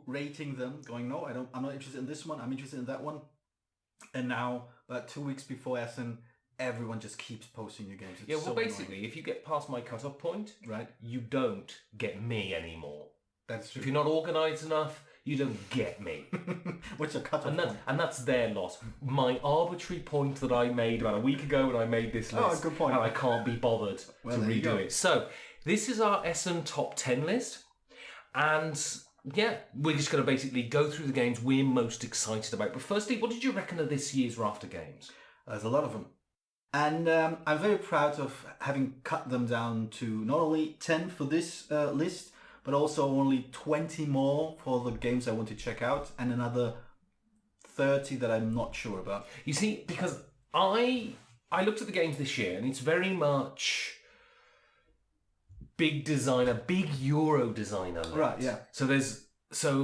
rating them, going, no, I'm not interested in this one, I'm interested in that one. And now, about 2 weeks before Essen, everyone just keeps posting new games. It's basically, annoying. If you get past my cut-off point, right, you don't get me anymore. That's true. If you're not organised enough, you don't get me. What's your cut-off point? And that's their loss. My arbitrary point that I made about a week ago when I made this list. Oh, good point. And I can't be bothered to redo it. So, this is our Essen top 10 list. And yeah, we're just going to basically go through the games we're most excited about. But firstly, what did you reckon of this year's raft of games? There's a lot of them. And I'm very proud of having cut them down to not only 10 for this list, but also only 20 more for the games I want to check out, and another 30 that I'm not sure about. You see, because I looked at the games this year, and it's very much big designer, big Euro designer list. Right, yeah. So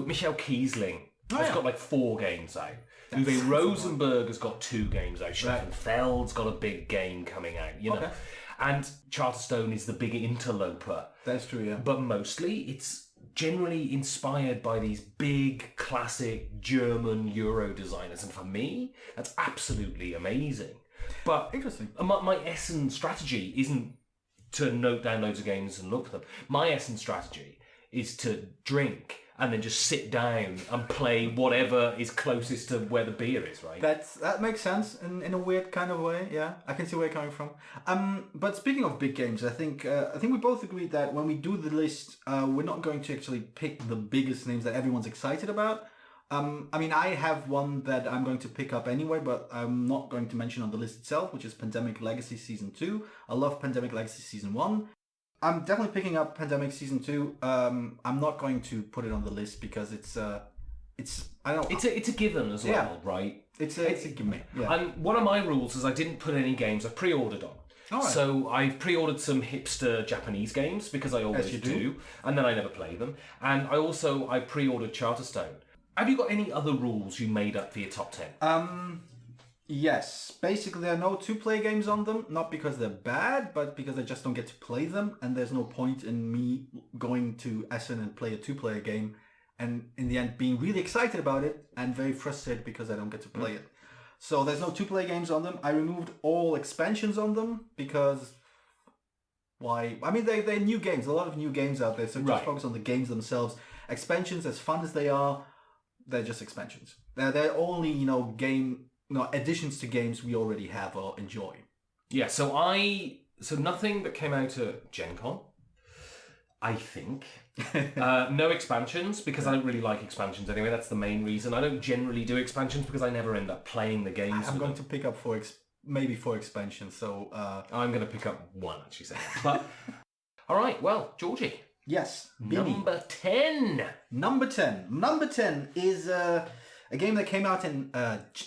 Michael Kiesling has got like 4 games out. Uwe Rosenberg has got 2 games out. Stefan Feld's got a big game coming out, you know. Okay. And Charterstone is the big interloper. That's true, yeah. But mostly it's generally inspired by these big, classic German Euro designers. And for me, that's absolutely amazing. But interesting. My Essen strategy isn't to note down loads of games and look for them. My Essen strategy is to drink and then just sit down and play whatever is closest to where the beer is, right? That makes sense in a weird kind of way, yeah. I can see where you're coming from. But speaking of big games, I think we both agreed that when we do the list, we're not going to actually pick the biggest names that everyone's excited about. I mean, I have one that I'm going to pick up anyway, but I'm not going to mention on the list itself, which is Pandemic Legacy Season 2. I love Pandemic Legacy Season 1. I'm definitely picking up Pandemic Season 2. I'm not going to put it on the list because it's I don't know. It's a given as well, right? It's a gimme. Yeah. And one of my rules is I didn't put any games I pre-ordered on. All right. So I've pre-ordered some hipster Japanese games because I always do, and then I never play them. And I pre-ordered Charterstone. Have you got any other rules you made up for your top 10? Yes. Basically, there are no 2-player games on them, not because they're bad, but because I just don't get to play them, and there's no point in me going to Essen and play a 2-player game, and in the end being really excited about it, and very frustrated because I don't get to play it. So there's no 2-player games on them. I removed all expansions on them, because why? I mean, they're new games, a lot of new games out there, so just focus on the games themselves. Expansions, as fun as they are, they're just expansions. They're only, additions to games we already have or enjoy. Yeah, so nothing that came out at Gen Con, I think. No expansions, because I don't really like expansions anyway. That's the main reason. I don't generally do expansions because I never end up playing the games. I'm going to pick up maybe 4 expansions, so... I'm going to pick up 1, actually. But, all right, well, Georgie. Yes. Number 10. Number 10. Number 10 is... a game that came out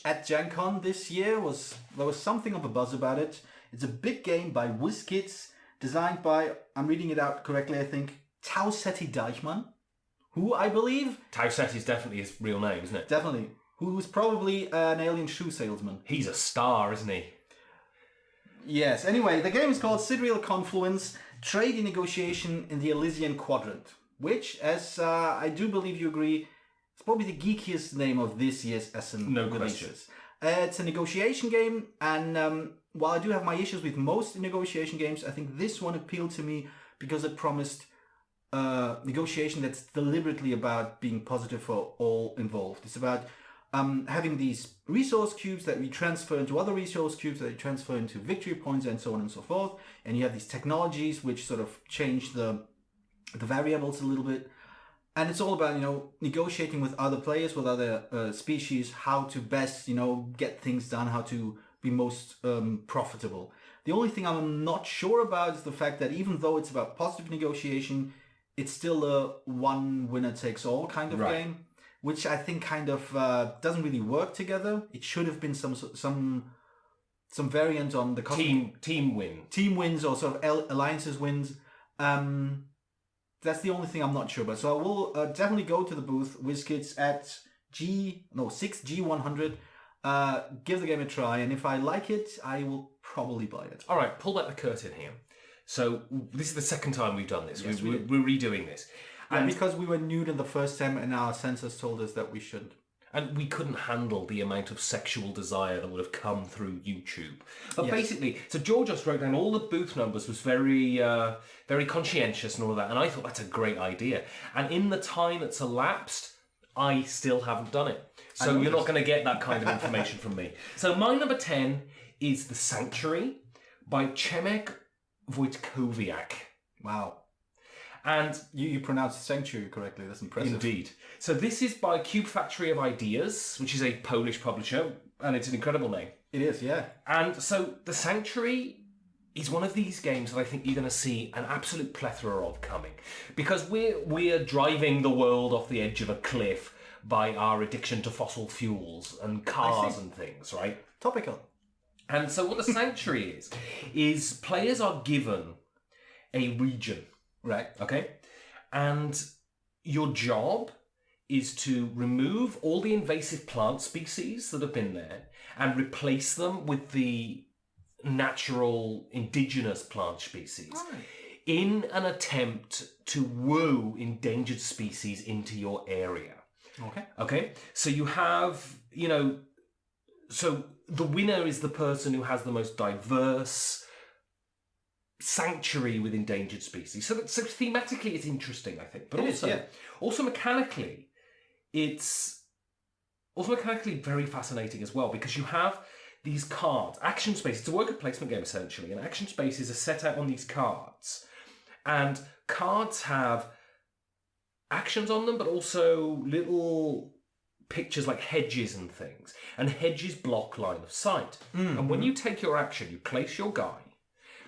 at Gen Con this year. There was something of a buzz about it. It's a big game by WizKids, designed by, I'm reading it out correctly, I think, Tausetti Deichmann, who I believe... Tausetti is definitely his real name, isn't it? Definitely. Who's probably an alien shoe salesman. He's a star, isn't he? Yes. Anyway, the game is called Sidereal Confluence, Trade Negotiation in the Elysian Quadrant, which, as I do believe you agree... It's probably the geekiest name of this year's Essen releases. It's a negotiation game, and while I do have my issues with most negotiation games, I think this one appealed to me because it promised negotiation that's deliberately about being positive for all involved. It's about having these resource cubes that we transfer into other resource cubes that we transfer into victory points and so on and so forth. And you have these technologies which sort of change the variables a little bit. And it's all about, negotiating with other players, with other species, how to best, get things done, how to be most profitable. The only thing I'm not sure about is the fact that even though it's about positive negotiation, it's still a one winner takes all kind of game, which I think kind of doesn't really work together. It should have been some variant on the team wins or sort of alliances wins. That's the only thing I'm not sure about. So I will definitely go to the booth, WizKids, at 6G100. Give the game a try, and if I like it, I will probably buy it. All right, pull back the curtain here. So this is the second time we've done this. We're redoing this. And because we were nude in the first time and our censors told us that we shouldn't. And we couldn't handle the amount of sexual desire that would have come through YouTube. But basically, so George just wrote down all the booth numbers, was very, very conscientious and all that. And I thought that's a great idea. And in the time that's elapsed, I still haven't done it. So you're not going to get that kind of information from me. So my number 10 is The Sanctuary by Przemek Wojtkowiak. Wow. And you pronounced Sanctuary correctly. That's impressive. Indeed. So this is by Cube Factory of Ideas, which is a Polish publisher, and it's an incredible name. It is, yeah. And so The Sanctuary is one of these games that I think you're going to see an absolute plethora of coming, because we're driving the world off the edge of a cliff by our addiction to fossil fuels and cars and things, right? Topical. And so what The Sanctuary is players are given a region. Right. Okay. And your job is to remove all the invasive plant species that have been there and replace them with the natural indigenous plant species in an attempt to woo endangered species into your area. Okay. Okay. So you have, so the winner is the person who has the most diverse sanctuary with endangered species. So thematically it's interesting, I think. But also mechanically, it's very fascinating as well, because you have these cards, action space. It's a worker placement game essentially, and action spaces are set out on these cards. And cards have actions on them, but also little pictures like hedges and things. And hedges block line of sight. Mm-hmm. And when you take your action, you place your guy,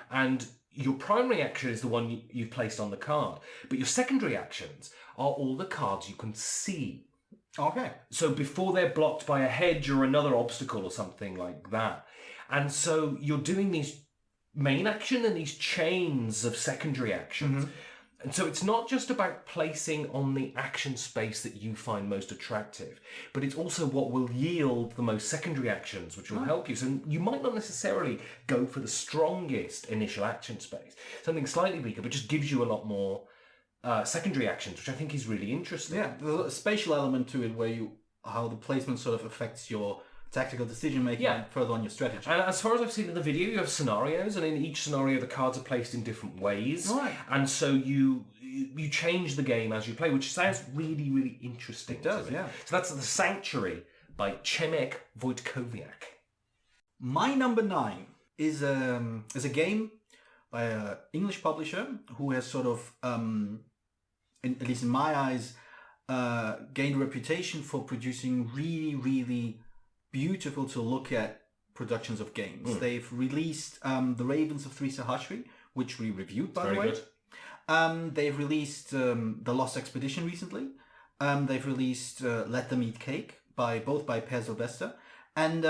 and your primary action is the one you've placed on the card. But your secondary actions are all the cards you can see. Okay. So before they're blocked by a hedge or another obstacle or something like that. And so you're doing these main action and these chains of secondary actions. Mm-hmm. And so it's not just about placing on the action space that you find most attractive, but it's also what will yield the most secondary actions, which will help you. So you might not necessarily go for the strongest initial action space, something slightly weaker, but just gives you a lot more secondary actions, which I think is really interesting. Yeah, there's a spatial element to it where how the placement sort of affects your tactical decision making and further on your strategy. And as far as I've seen in the video, you have scenarios, and in each scenario the cards are placed in different ways. Right. And so you change the game as you play, which sounds really, really interesting. It does, yeah. So that's The Sanctuary by Przemek Wojtkowiak. My number 9 is a game by an English publisher who has sort of, at least in my eyes, gained a reputation for producing really, really beautiful to look at productions of games. They've released The Ravens of Three Sahashri, which we reviewed, by the way. Good. They've released The Lost Expedition recently. They've released Let Them Eat Cake, both by Per Sylvester. And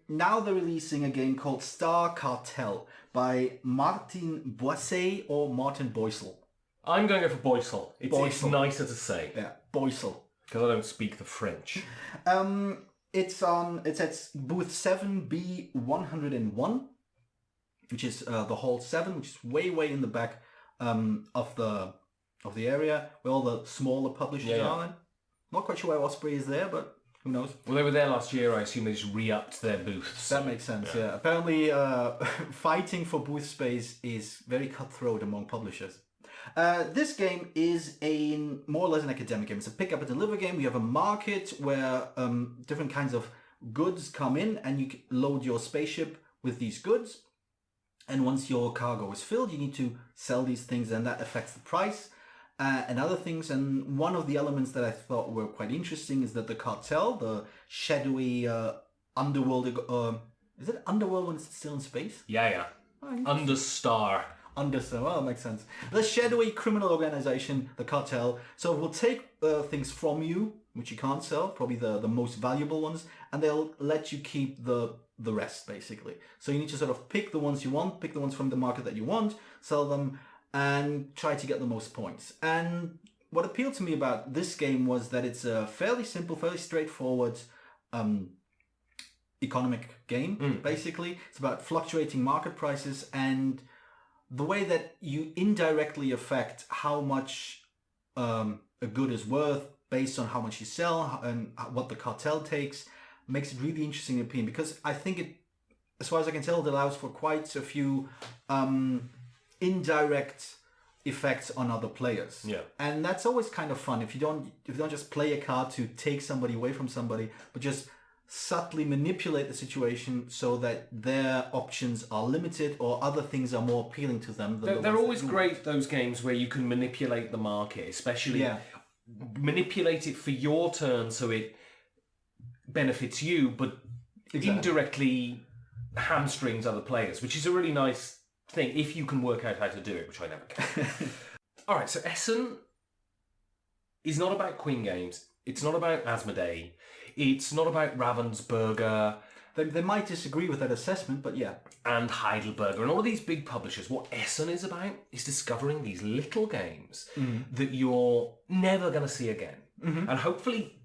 now they're releasing a game called Star Cartel by Martin Boisset or Martin Boissel. I'm going to go for Boissel. It's nicer to say. Yeah, Boissel. Because I don't speak the French. It's at booth 7B101, which is the hall 7, which is way in the back of the area where all the smaller publishers are. Not quite sure why Osprey is there, but who knows? Well, they were there last year. I assume they just re-upped their booths. That makes sense. Yeah. Apparently, fighting for booth space is very cutthroat among publishers. This game is more or less an academic game. It's a pick up and deliver game. You have a market where different kinds of goods come in, and you load your spaceship with these goods. And once your cargo is filled, you need to sell these things, and that affects the price and other things. And one of the elements that I thought were quite interesting is that the cartel, the shadowy underworld, is it underworld when it's still in space? Yeah. Understar. Well, that makes sense. The shadowy criminal organization, the cartel, so it will take things from you, which you can't sell, probably the most valuable ones, and they'll let you keep the rest, basically. So you need to sort of pick the ones you want, pick the ones from the market that you want, sell them, and try to get the most points. And what appealed to me about this game was that it's a fairly simple, fairly straightforward economic game, basically. It's about fluctuating market prices and the way that you indirectly affect how much a good is worth based on how much you sell and what the cartel takes, makes it really interesting in my opinion, because I think it, as far as I can tell, it allows for quite a few indirect effects on other players. Yeah. And that's always kind of fun if you don't just play a card to take somebody away from somebody, but just subtly manipulate the situation so that their options are limited or other things are more appealing to them. They're always great, those games where you can manipulate the market, especially manipulate it for your turn so it benefits you, but indirectly hamstrings other players, which is a really nice thing if you can work out how to do it, which I never can. All right, so Essen is not about Queen games. It's not about Asmodee. It's not about Ravensburger. They might disagree with that assessment, but yeah. And Heidelberger and all of these big publishers. What Essen is about is discovering these little games that you're never going to see again. And hopefully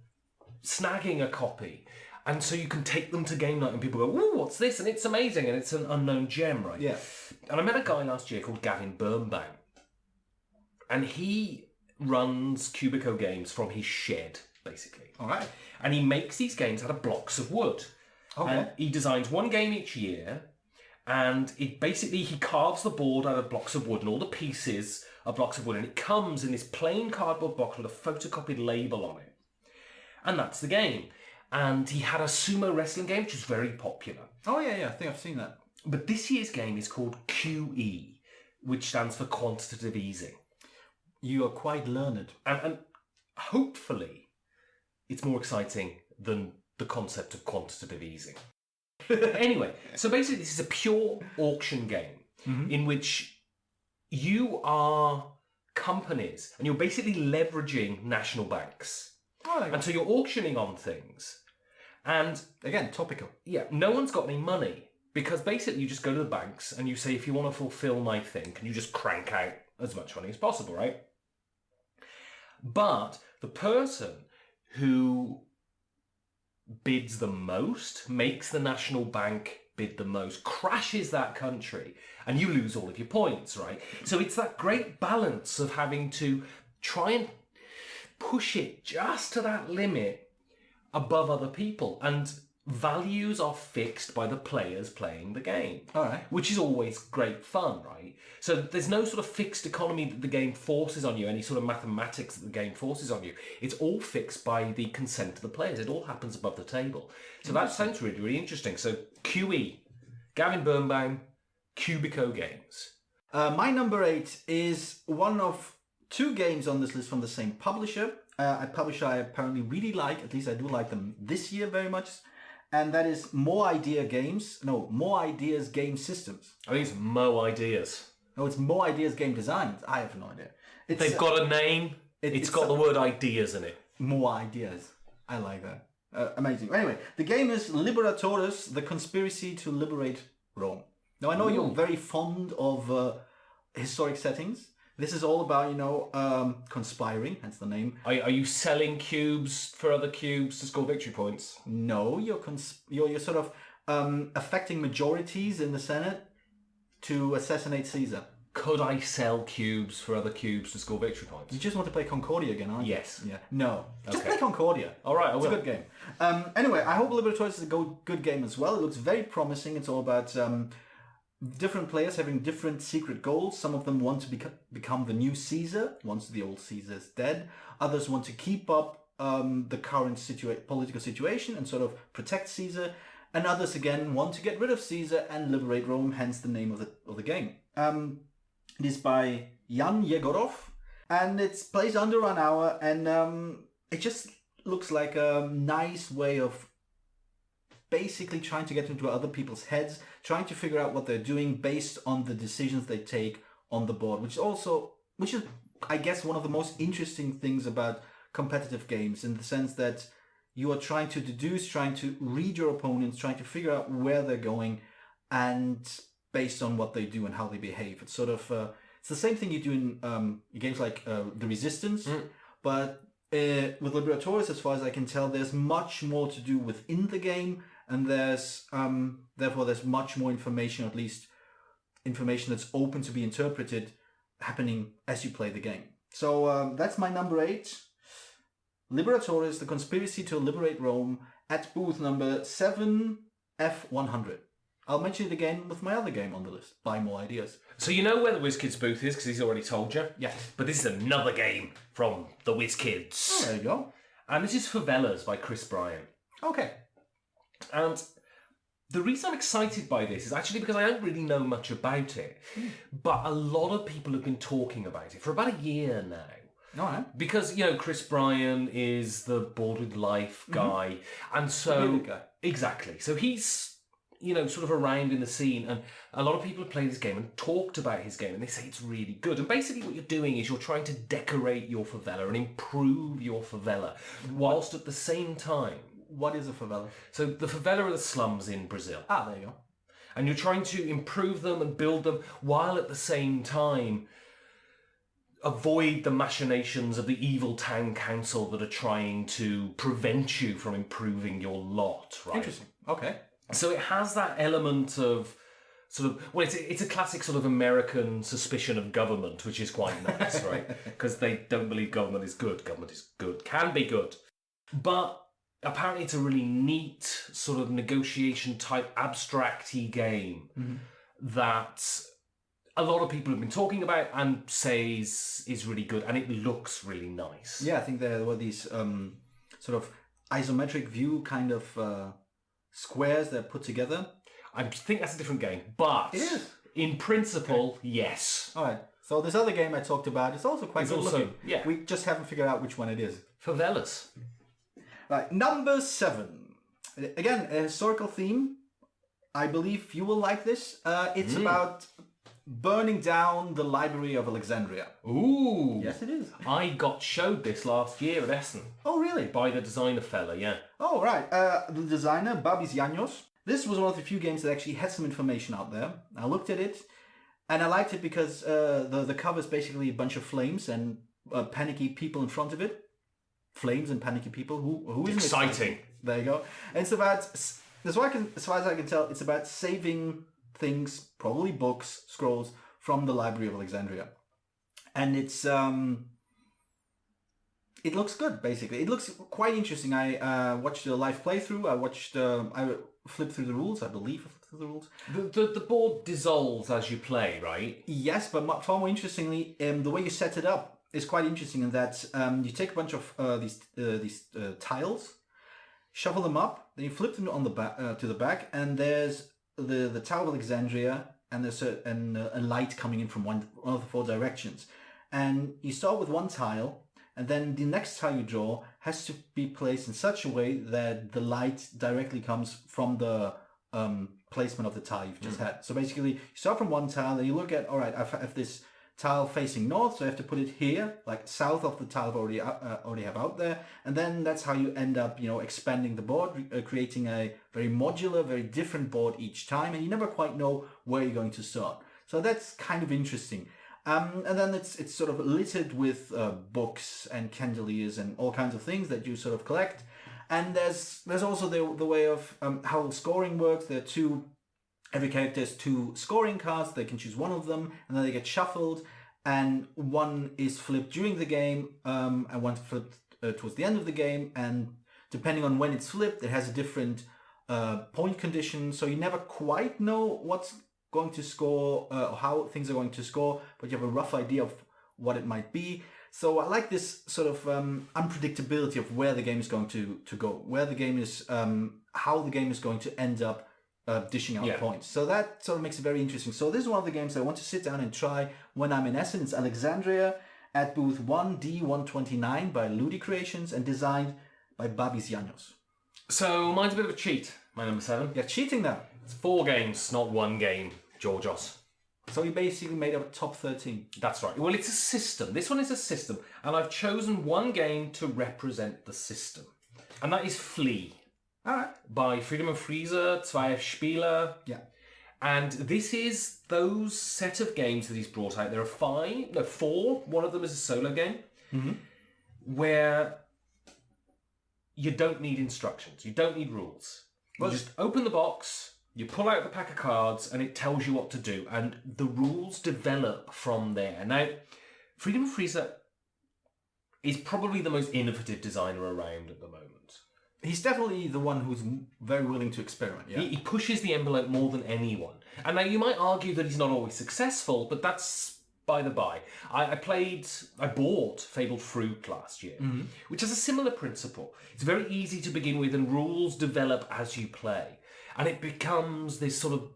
snagging a copy. And so you can take them to game night and people go, "Ooh, what's this?" And it's amazing and it's an unknown gem, right? Yeah. And I met a guy last year called Gavin Birnbaum. And he runs Cubico games from his shed, basically. All right. And he makes these games out of blocks of wood. Okay. And he designs one game each year, and it basically he carves the board out of blocks of wood, and all the pieces are blocks of wood, and it comes in this plain cardboard box with a photocopied label on it. And that's the game. And he had a sumo wrestling game, which was very popular. Oh, yeah, I think I've seen that. But this year's game is called QE, which stands for quantitative easing. You are quite learned. And hopefully it's more exciting than the concept of quantitative easing. Anyway, so basically this is a pure auction game in which you are companies and you're basically leveraging national banks. Oh, and so you're auctioning on things. And again, topical. Yeah, no one's got any money because basically you just go to the banks and you say, if you want to fulfill my thing, can you just crank out as much money as possible, right? But the person who bids the most, makes the national bank bid the most, crashes that country, and you lose all of your points, right? So it's that great balance of having to try and push it just to that limit above other people, and values are fixed by the players playing the game. All right. Which is always great fun, right? So there's no sort of fixed economy that the game forces on you, any sort of mathematics that the game forces on you. It's all fixed by the consent of the players. It all happens above the table. So that sounds really, really interesting. So QE, Gavin Birnbaum, Cubico Games. My number 8 is one of 2 games on this list from the same publisher. A publisher I apparently really like, at least I do like them this year very much. And that is More Ideas Game Systems. I think it's Mo Ideas. No, it's More Ideas Game Designs. I have no idea. They've got a name. It's got the word ideas in it. More Ideas. I like that. Amazing. Anyway, the game is Liberatores, the Conspiracy to Liberate Rome. Now, I know you're very fond of historic settings. This is all about, conspiring, hence the name. Are you selling cubes for other cubes to score victory points? No, you're sort of affecting majorities in the Senate to assassinate Caesar. Could I sell cubes for other cubes to score victory points? You just want to play Concordia again, aren't you? Yes. Yeah. No. Just Okay. play Concordia. All right, I will. It's a good game. Anyway, I hope Liberatores is a good game as well. It looks very promising. It's all about different players having different secret goals. Some of them want to become the new Caesar once the old Caesar is dead. Others want to keep up the current political situation and sort of protect Caesar. And others again want to get rid of Caesar and liberate Rome. Hence the name of the game. It is by Jan Yegorov, and it plays under an hour, and it just looks like a nice way of basically trying to get into other people's heads, trying to figure out what they're doing based on the decisions they take on the board, which is, I guess, one of the most interesting things about competitive games, in the sense that you are trying to deduce, trying to read your opponents, trying to figure out where they're going, and based on what they do and how they behave. It's sort of, it's the same thing you do in games like The Resistance, but with Liberatores, as far as I can tell, there's much more to do within the game, and therefore there's much more information, at least information that's open to be interpreted, happening as you play the game. So that's my number 8. Liberatores, the conspiracy to liberate Rome, at booth number 7 F100. I'll mention it again with my other game on the list. Buy more ideas. So you know where the WizKids booth is because he's already told you? Yes. But this is another game from the WizKids. Oh, there you go. And this is Favelas by Chris Bryan. Okay. And the reason I'm excited by this is actually because I don't really know much about it. But a lot of people have been talking about it for about a year now. All right. Because, Chris Bryan is the Bored with Life guy. And so... Guy. Exactly. So he's... sort of around in the scene, and a lot of people have played this game and talked about his game, and they say it's really good. And basically what you're doing is you're trying to decorate your favela and improve your favela, whilst at the same time... What is a favela? So the favela are the slums in Brazil. Ah, there you go. And you're trying to improve them and build them, while at the same time avoid the machinations of the evil town council that are trying to prevent you from improving your lot, right? Interesting. Okay. So it has that element of it's a classic sort of American suspicion of government, which is quite nice, right? Because they don't believe government is good. Government is good, can be good. But apparently it's a really neat sort of negotiation type abstract-y game that a lot of people have been talking about and says is really good, and it looks really nice. Yeah, I think there were these sort of isometric view kind of... squares that are put together. I think that's a different game, but it is. In principle, yes. All right. So this other game I talked about is also quite good looking. Yeah. We just haven't figured out which one it is. Favelas. Right. NumberSeven. Again, a historical theme. I believe you will like this. It's about burning down the Library of Alexandria. Ooh. Yes, it is. I got showed this last year at Essen. Oh, really? By the designer fella, yeah. Oh, right. The designer, Babis Llanos. This was one of the few games that actually had some information out there. I looked at it, and I liked it because the cover is basically a bunch of flames and panicky people in front of it. Flames and panicky people. Who isn't exciting? There you go. And it's about, as far as I can tell, it's about saving things, probably books, scrolls, from the Library of Alexandria. And it's it looks good, basically. It looks quite interesting. I watched a live playthrough. I flipped through the rules, I believe I flipped through the rules. The board dissolves as you play, right? Yes, but far more interestingly, the way you set it up is quite interesting in that you take a bunch of these tiles, shuffle them up, then you flip them on the back to the back, and there's the Tower of Alexandria, and there's a light coming in from one of the 4 directions. And you start with one tile, and then the next tile you draw has to be placed in such a way that the light directly comes from the placement of the tile you've just had. So basically, you start from one tile, and you look at, all right, I have this tile facing north, so I have to put it here, like south of the tile I already have out there, and then that's how you end up, expanding the board, creating a very modular, very different board each time, and you never quite know where you're going to start. So that's kind of interesting. And then it's sort of littered with books and candeliers and all kinds of things that you sort of collect. And there's also the way of how scoring works. There are every character has 2 scoring cards. They can choose one of them, and then they get shuffled. And one is flipped during the game, and one flipped towards the end of the game. And depending on when it's flipped, it has a different point condition. So you never quite know what's going to score, or how things are going to score, but you have a rough idea of what it might be. So I like this sort of unpredictability of where the game is going to go, where the game is, how the game is going to end up dishing out points. So that sort of makes it very interesting. So this is one of the games I want to sit down and try when I'm in Essen. It's Alexandria at booth 1D129 by Ludi Creations and designed by Babis Llanos. So mine's a bit of a cheat, my number 7. You're cheating now. It's 4 games, not 1 game, Georgios. So you basically made up a top 13. That's right. Well, it's a system. This one is a system, and I've chosen 1 game to represent the system. And that is Flee. All right. By Freedom and Freezer, 2 Spieler. Yeah. And this is those set of games that he's brought out. There are 4. One of them is a solo game. Where you don't need instructions. You don't need rules. You just open the box, you pull out the pack of cards, and it tells you what to do. And the rules develop from there. Now, Freedom and Freezer is probably the most innovative designer around at the moment. He's definitely the one who's very willing to experiment, yeah. He pushes the envelope more than anyone. And now you might argue that he's not always successful, but that's by the by. I bought Fabled Fruit last year, which has a similar principle. It's very easy to begin with, and rules develop as you play. And it becomes this sort of...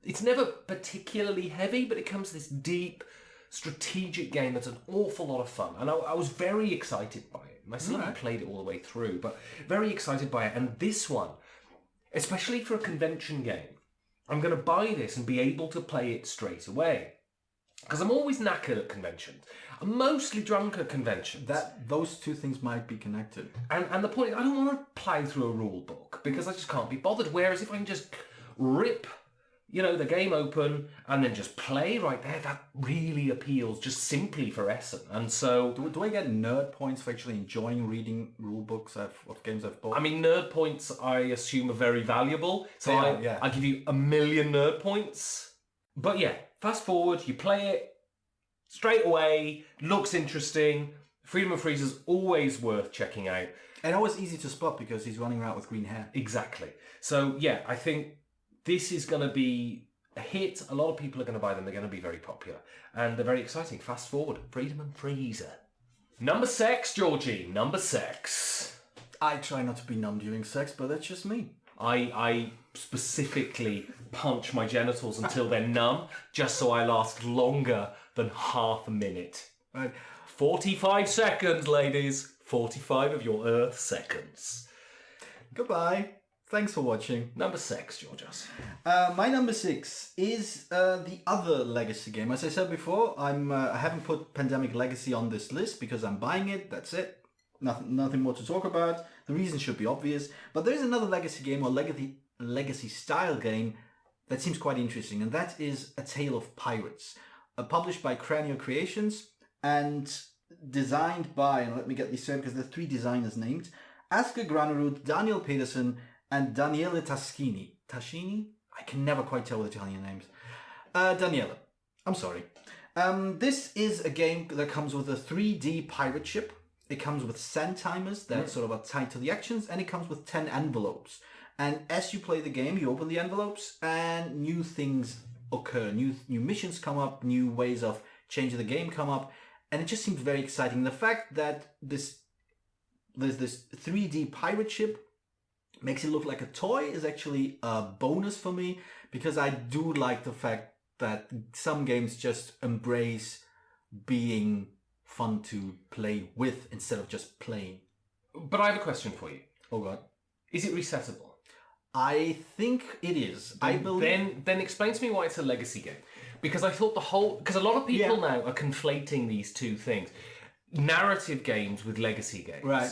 It's never particularly heavy, but it becomes this deep, strategic game that's an awful lot of fun. And I was very excited by it. I still haven't played it all the way through, but very excited by it. And this one, especially for a convention game, I'm going to buy this and be able to play it straight away. Because I'm always knackered at conventions. I'm mostly drunk at conventions. Those two things might be connected. And the point is, I don't want to plough through a rule book because I just can't be bothered. Whereas if I can just rip, the game open and then just play right there, that really appeals just simply for Essen. And so... Do I get nerd points for actually enjoying reading rule books of games I've bought? I mean, nerd points, I assume, are very valuable. So I give you 1,000,000 nerd points. But yeah, fast forward, you play it straight away, looks interesting. Freedom of Freeze is always worth checking out. And always easy to spot because he's running around with green hair. Exactly. So yeah, I think this is going to be a hit. A lot of people are going to buy them. They're going to be very popular. And they're very exciting. Fast forward. Freedom and Freezer. NumberSix, Georgie. NumberSix. I try not to be numb during sex, but that's just me. I specifically punch my genitals until they're numb, just so I last longer than half a minute. Right. 45 seconds, ladies. 45 of your Earth seconds. Goodbye. Thanks for watching. NumberSix, Georgios. My number 6 is the other legacy game. As I said before, I haven't put Pandemic Legacy on this list because I'm buying it. That's it. Nothing more to talk about. The reason should be obvious. But there's another legacy game or legacy style game that seems quite interesting, and that is A Tale of Pirates, published by Cranio Creations and designed by, and let me get this straight because there are 3 designers named, Asger Granerud, Daniel Pedersen, and Daniele Taschini. Taschini? I can never quite tell with Italian names. Daniele. I'm sorry. This is a game that comes with a 3D pirate ship. It comes with send timers that sort of are tied to the actions, and it comes with 10 envelopes. And as you play the game, you open the envelopes and new things occur. New missions come up, new ways of changing the game come up, and it just seems very exciting. The fact that there's this 3D pirate ship makes it look like a toy is actually a bonus for me, because I do like the fact that some games just embrace being fun to play with instead of just playing. But I have a question for you. Oh god. Is it resettable? I think it is. I believe... Then explain to me why it's a legacy game. Because I thought because a lot of people now are conflating these two things. Narrative games with legacy games. Right.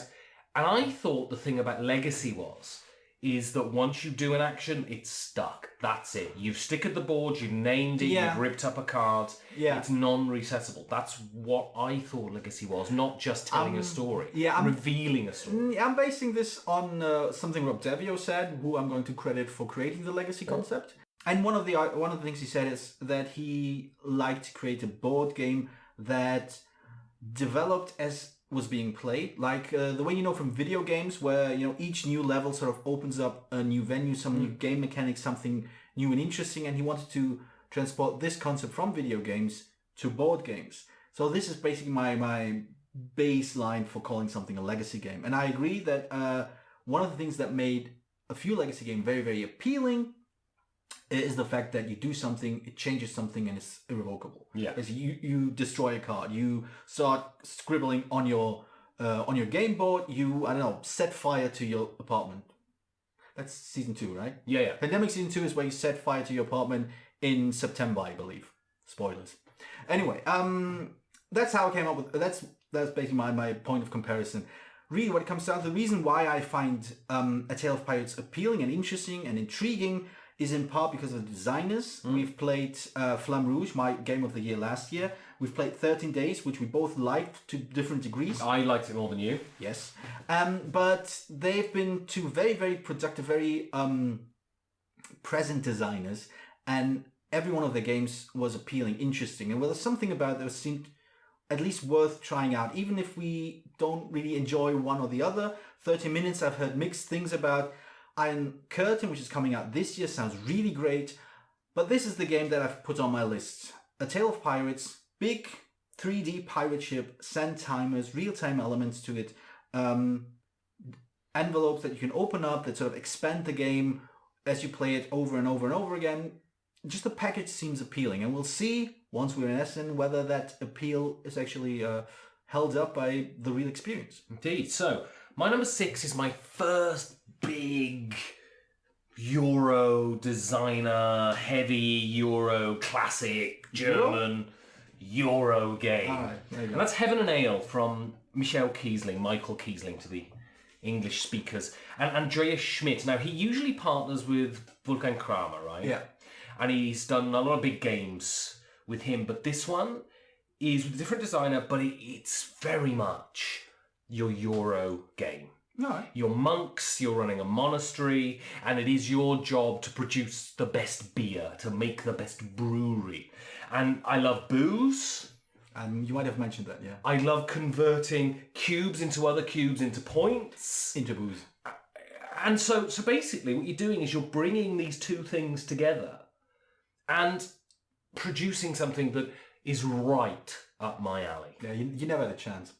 And I thought the thing about legacy is that once you do an action, it's stuck. That's it. You've stickered the board, you've named it, you've ripped up a card. Yeah. It's non-resettable. That's what I thought legacy was, not just telling a story. Yeah, revealing a story. I'm basing this on something Rob Devio said, who I'm going to credit for creating the legacy concept. And one of the things he said is that he liked to create a board game that developed as was being played, like the way from video games where each new level sort of opens up a new venue, some new game mechanics, something new and interesting, and he wanted to transport this concept from video games to board games. So this is basically my baseline for calling something a legacy game. And I agree that one of the things that made a few legacy games very, very appealing is the fact that you do something, it changes something, and it's irrevocable. Yeah. As you destroy a card, you start scribbling on your game board, you, I don't know, set fire to your apartment. That's season 2, right? Yeah. Pandemic season 2 is where you set fire to your apartment in September, I believe. Spoilers. Anyway, that's how I came up with, that's basically my point of comparison. Really, what it comes down to, the reason why I find A Tale of Pirates appealing and interesting and intriguing is in part because of the designers. We've played Flamme Rouge, my game of the year last year. We've played 13 Days, which we both liked to different degrees. I liked it more than you. Yes. But they've been two very, very productive, very present designers. And every one of their games was appealing, interesting. And there was something about it that seemed at least worth trying out. Even if we don't really enjoy one or the other. 30 Minutes I've heard mixed things about. Iron Curtain, which is coming out this year, sounds really great. But this is the game that I've put on my list. A Tale of Pirates, big 3D pirate ship, send timers, real-time elements to it, envelopes that you can open up that sort of expand the game as you play it over and over and over again. Just the package seems appealing, and we'll see once we're in Essen whether that appeal is actually held up by the real experience. Indeed. So, my number 6 is my first big Euro designer, heavy Euro classic German Euro game. And that's Heaven and Ale from Michael Kiesling to the English speakers, and Andreas Schmidt. Now, he usually partners with Wolfgang Kramer, right? Yeah. And he's done a lot of big games with him, but this one is with a different designer, but it's very much your Euro game. No. You're monks, you're running a monastery, and it is your job to produce the best beer, to make the best brewery. And I love booze. You might have mentioned that, yeah. I love converting cubes into other cubes into points. Into booze. And so basically what you're doing is you're bringing these two things together and producing something that is right up my alley. Yeah, you never had a chance.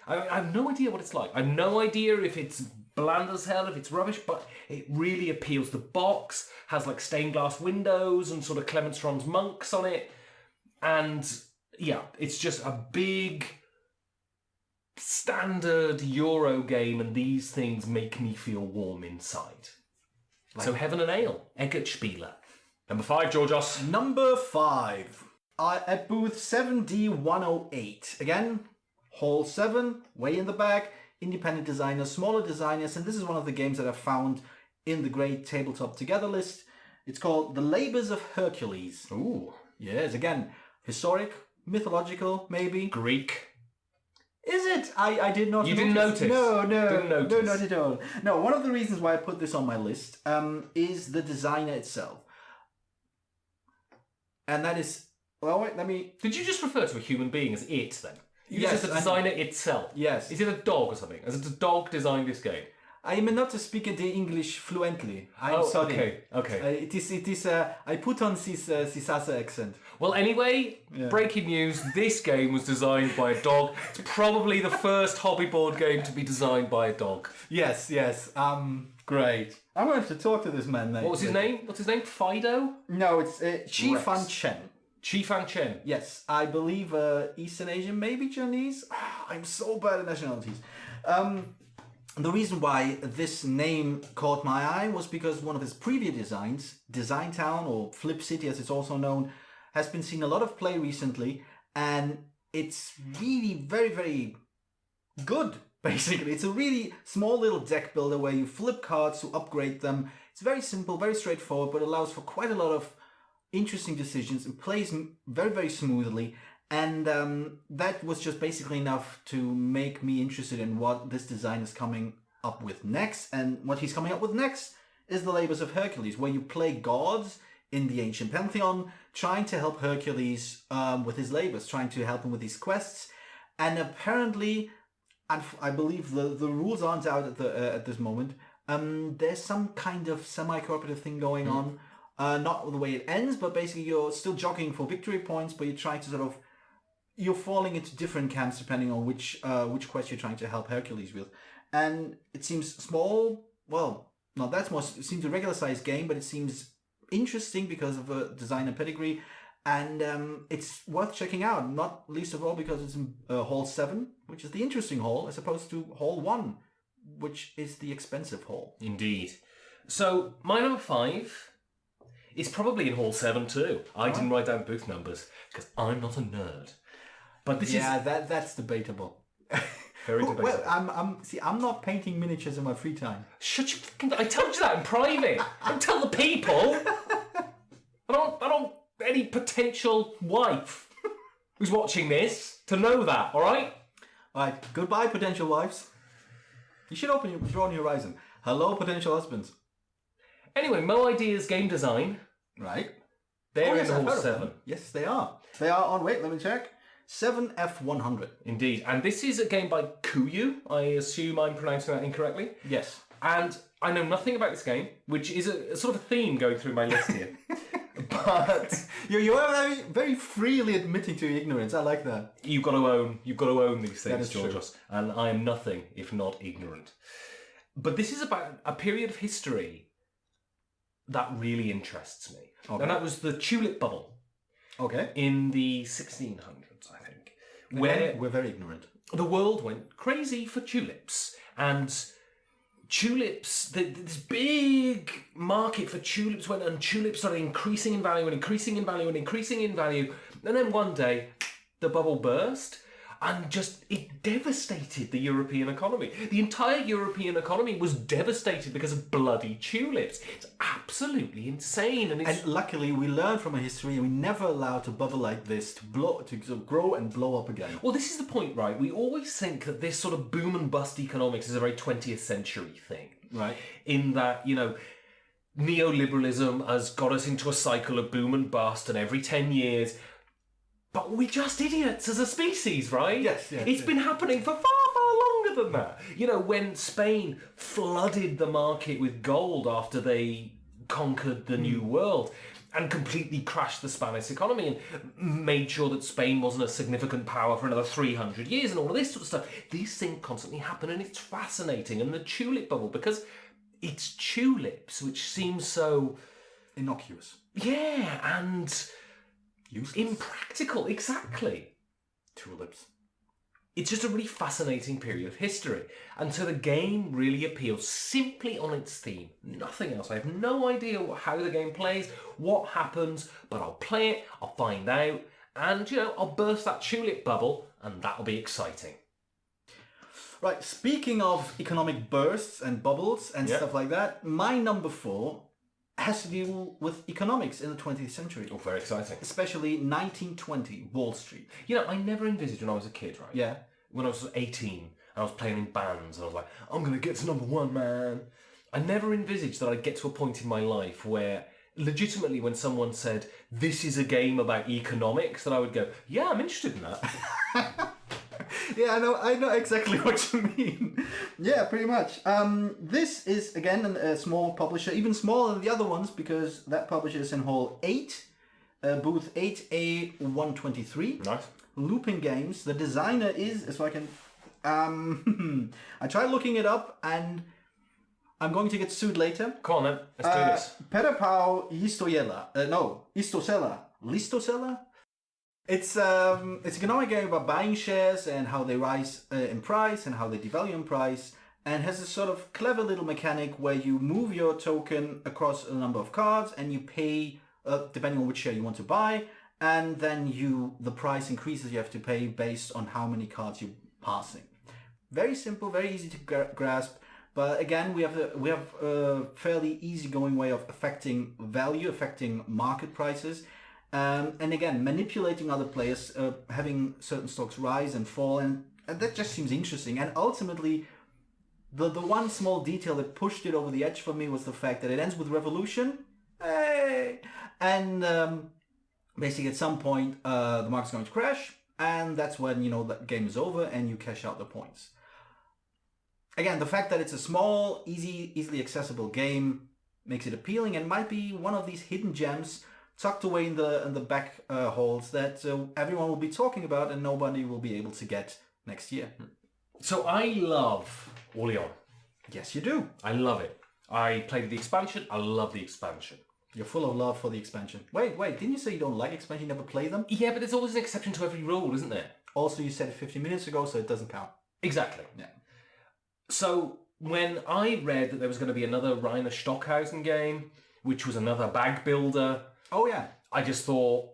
I have no idea what it's like. I have no idea if it's bland as hell, if it's rubbish, but it really appeals. The box has like stained glass windows and sort of Clement Strong's monks on it. And yeah, it's just a big standard Euro game, and these things make me feel warm inside. So Heaven and Ale, Eggert Spiele. Number 5, Georgios. Number 5. At booth 7D108. Again, Hall 7, way in the back. Independent designers, smaller designers, and this is one of the games that I found in the Great Tabletop Together list. It's called The Labours of Hercules. Ooh. Yes, again, historic, mythological, maybe. Greek. Is it? I did not. You didn't notice? No, Didn't notice. no, not at all. No, one of the reasons why I put this on my list is the designer itself, and that is. Well, wait, let me. Did you just refer to a human being as it then? Yes, as the designer itself. Yes. Is it a dog or something? Has a dog designed this game? I am not to speak the English fluently. I'm sorry. Okay. It is. I put on this other accent. Well, anyway, breaking news, this game was designed by a dog. It's probably the first hobby board game to be designed by a dog. Yes. Great. I'm going to have to talk to this man now. What was his name? What's his name? Fido? No, it's Chi Fan Chen. Chi Fan Chen. Yes, I believe Eastern Asian, maybe Chinese. I'm so bad at nationalities. The reason why this name caught my eye was because one of his previous designs, Design Town, or Flip City as it's also known, has been seeing a lot of play recently, and it's really very, very good, basically. It's a really small little deck builder where you flip cards to upgrade them. It's very simple, very straightforward, but allows for quite a lot of interesting decisions and plays very, very smoothly. And that was just basically enough to make me interested in what this design is coming up with next. And what he's coming up with next is The Labours of Hercules, where you play gods in the ancient pantheon, trying to help Hercules with his labors, trying to help him with his quests. And apparently, and I believe the rules aren't out at this moment, there's some kind of semi-cooperative thing going on. Not the way it ends, but basically you're still jockeying for victory points, but you're trying to sort of... You're falling into different camps depending on which quest you're trying to help Hercules with. And it seems small, well, not that small, it seems a regular sized game, but it seems interesting because of a designer pedigree. And it's worth checking out, not least of all because it's in Hall 7, which is the interesting hall, as opposed to Hall 1, which is the expensive hall. Indeed. So, my number 5 is probably in Hall 7 too. I didn't write down booth numbers, because I'm not a nerd. But this is... that's debatable. Very debatable. Well, I'm not painting miniatures in my free time. Shut your fucking... I told you that in private. Don't tell the people. I don't any potential wife who's watching this to know that, alright? Alright, goodbye potential wives. You should broaden your horizon. Hello potential husbands. Anyway, Mo Ideas Game Design. Right. They're in Hall 7. Yes, they are. They are on... Wait, let me check. 7F100. Indeed. And this is a game by Kuyu. I assume I'm pronouncing that incorrectly. Yes. And I know nothing about this game, which is a sort of a theme going through my list here. But you are very, very freely admitting to your ignorance. I like that. You've got to own these That things, is true. Georgios. And I am nothing if not ignorant. But this is about a period of history that really interests me. Okay. And that was the tulip bubble. Okay. In the 1600s, I think. Where we're very ignorant. The world went crazy for tulips. And tulips, this big market for tulips went, and tulips started increasing in value and increasing in value and increasing in value. And then one day, the bubble burst. And just, it devastated the European economy. The entire European economy was devastated because of bloody tulips. It's absolutely insane. And luckily, we learned from our history, and we never allowed a bubble like this to grow and blow up again. Well, this is the point, right? We always think that this sort of boom and bust economics is a very 20th century thing. Right. In that, neoliberalism has got us into a cycle of boom and bust, and every 10 years... But we're just idiots as a species, right? Yes. It's been happening for far, far longer than that. When Spain flooded the market with gold after they conquered the New World and completely crashed the Spanish economy and made sure that Spain wasn't a significant power for another 300 years and all of this sort of stuff. These things constantly happen, and it's fascinating. And the tulip bubble, because it's tulips, which seems so... innocuous. Yeah, and... useless. Impractical, exactly. Tulips. It's just a really fascinating period of history. And so the game really appeals simply on its theme. Nothing else. I have no idea how the game plays, what happens, but I'll play it, I'll find out, and, I'll burst that tulip bubble, and that'll be exciting. Right, speaking of economic bursts and bubbles and stuff like that, my number 4 has to do with economics in the 20th century. Oh, very exciting. Especially 1920, Wall Street. I never envisaged when I was a kid, right? Yeah. When I was 18, and I was playing in bands, and I was like, I'm going to get to number 1, man. I never envisaged that I'd get to a point in my life where, legitimately, when someone said, this is a game about economics, that I would go, yeah, I'm interested in that. Yeah, I know exactly what you mean. Yeah, pretty much. This is, again, a small publisher, even smaller than the other ones, because that publisher is in Hall 8, booth 8A123. Nice. Looping Games. The designer is, so I can... I tried looking it up, and I'm going to get sued later. Come on, then. Let's do this. Perepau Istosela. Listosela? It's an economic game about buying shares and how they rise in price and how they devalue in price, and has a sort of clever little mechanic where you move your token across a number of cards and you pay depending on which share you want to buy, and then the price increases. You have to pay based on how many cards you're passing. Very simple, very easy to grasp. But again, we have a fairly easygoing way of affecting value, affecting market prices. And again, manipulating other players, having certain stocks rise and fall, and that just seems interesting. And ultimately, the one small detail that pushed it over the edge for me was the fact that it ends with revolution. Hey! And basically at some point, the market's going to crash, and that's when, the game is over and you cash out the points. Again, the fact that it's a small, easily accessible game makes it appealing, and might be one of these hidden gems tucked away in the back halls that everyone will be talking about and nobody will be able to get next year. So I love Orleans. Yes, you do. I love it. I played the expansion. I love the expansion. You're full of love for the expansion. Wait, didn't you say you don't like expansion, you never play them? Yeah, but there's always an exception to every rule, isn't there? Also, you said it 15 minutes ago, so it doesn't count. Exactly. Yeah. So when I read that there was going to be another Rainer Stockhausen game, which was another bag builder... Oh, yeah. I just thought,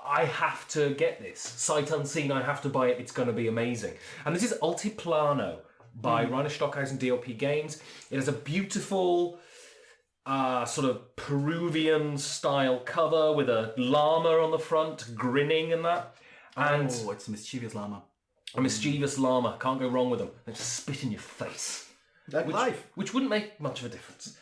I have to get this. Sight unseen, I have to buy it. It's going to be amazing. And this is Altiplano by Rainer Stockhausen DLP Games. It has a beautiful sort of Peruvian-style cover with a llama on the front, grinning and that. And it's a mischievous llama. A mischievous llama. Can't go wrong with them. They just spit in your face. Which wouldn't make much of a difference.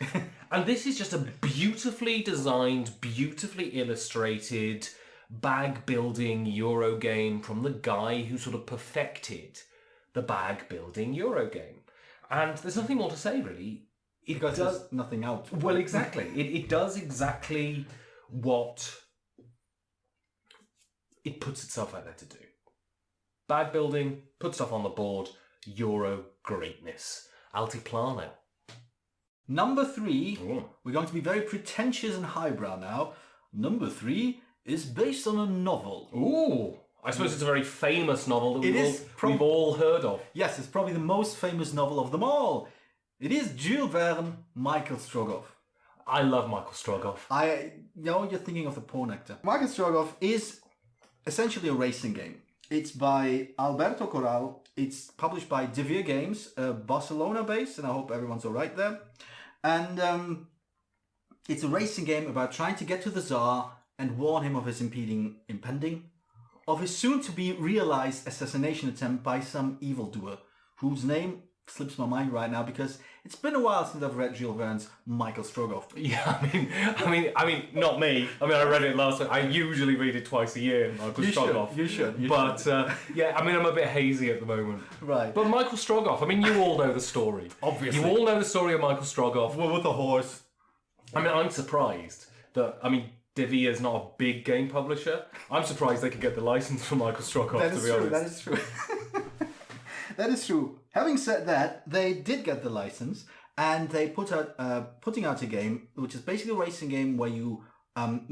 And this is just a beautifully designed, beautifully illustrated bag-building Euro game from the guy who sort of perfected the bag-building Euro game. And there's nothing more to say, really. Because there's nothing out. Well, exactly. It does exactly what it puts itself out there to do. Bag building, put stuff on the board, Euro greatness. Altiplano. Number 3, we're going to be very pretentious and highbrow now. Number 3 is based on a novel. Ooh, I suppose it's a very famous novel that we've all heard of. Yes, it's probably the most famous novel of them all. It is Jules Verne, Michael Strogoff. I love Michael Strogoff. I know you're thinking of the porn actor. Michael Strogoff is essentially a racing game. It's by Alberto Corral. It's published by De Vere Games, Barcelona based, and I hope everyone's all right there. And it's a racing game about trying to get to the Tsar and warn him of his of his soon-to-be realized assassination attempt by some evildoer, whose name slips my mind right now because it's been a while since I've read Jules Verne's Michael Strogoff. Yeah, I mean, not me. I mean, I read it last week. I usually read it twice a year. Michael Strogoff. You should. Yeah, I mean, I'm a bit hazy at the moment. Right. But Michael Strogoff. I mean, you all know the story. Obviously, you all know the story of Michael Strogoff. Well, with the horse. I mean, I'm surprised that. I mean, De Vere is not a big game publisher. I'm surprised they could get the license for Michael Strogoff. To be honest, that is true. That is true. Having said that, they did get the license, and they putting out a game which is basically a racing game where you